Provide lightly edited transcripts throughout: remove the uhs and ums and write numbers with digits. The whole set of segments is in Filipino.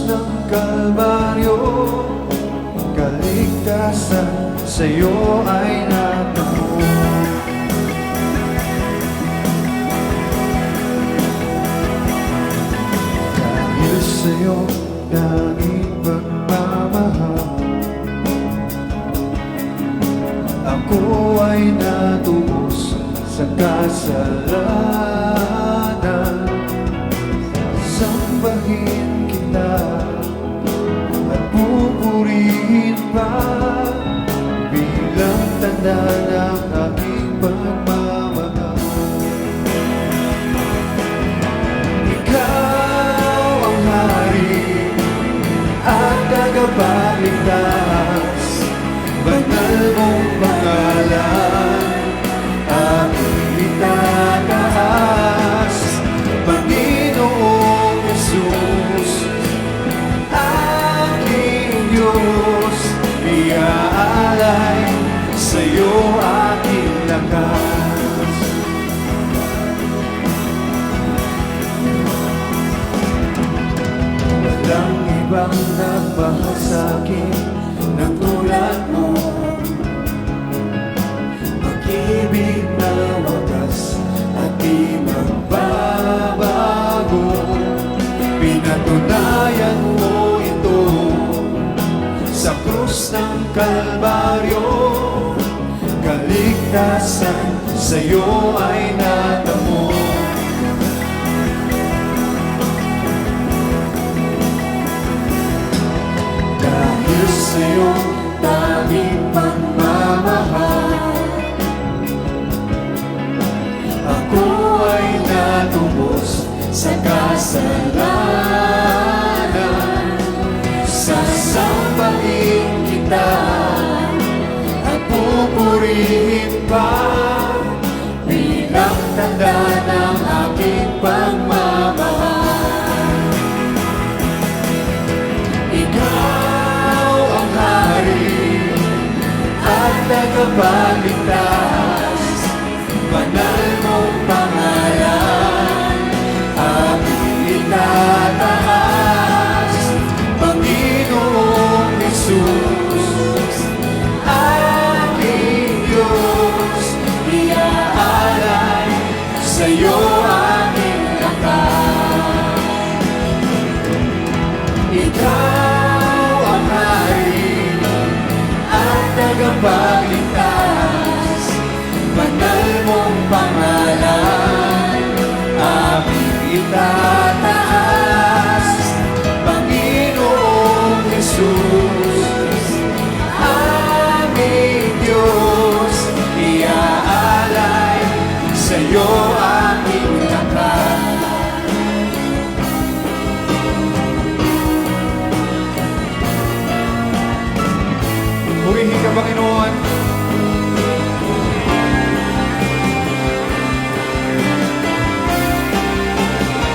ng Kalbaryo, kaligtasan sa'yo ay natamo. Dahil sa'yo naging pagmamahal, ako ay natubos sa kasalanan. Sambahin kita at pupurihin pa, bilang tanda ng aking pagmamahal. Ikaw ang hari at tagapagligtas, banal mong pangalan aking itataas. Panginoong Jesus, aking Diyos, iaalay sa'yo aking lakas. Walang ibang nagmahal sa'kin ng tulad mo, pag-ibig na wagas at di magbabago. Pinatunayan mo ito sa krus ng Kalbaryo, kaligtasan sa'yo ay natamo. Dahil sa'yo tanging pagmamahal, ako ay natubos sa kasalanan. Sasambahin kita at pupurihin pa, bilang tanda ng aking pagmamahal. Ikaw ang hari at tagapagligtas, banal mong pangalan aking itataas. Panginoong Jesus, aking Diyos, iaalay sa'yo aking lakas. Ikaw ang hari at tagapagligtas, banal mong pangalan aking itataas. Panginoong Jesus, aming Diyos, iaalay sa'yo aking lakas. Purihin ka, Panginoon.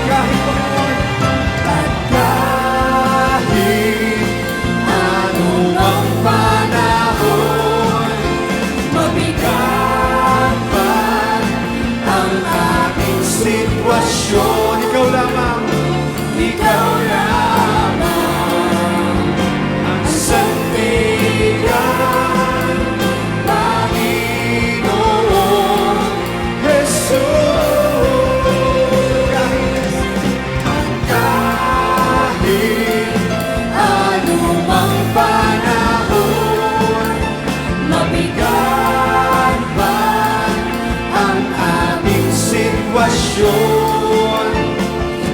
Kahit Panginoon, at kahit anumang panahon, mabigat man ang aking sitwasyon, ikaw lamang, ikaw lamang ang sandigan, Panginoon Jesus.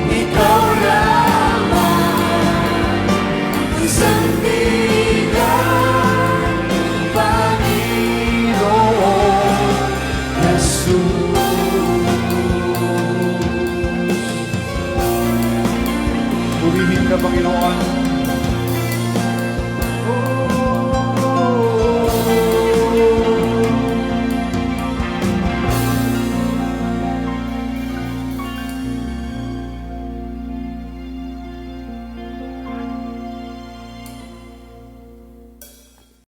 Ikaw lamang sandigan, Panginoon Jesus. Purihin ka, Panginoon.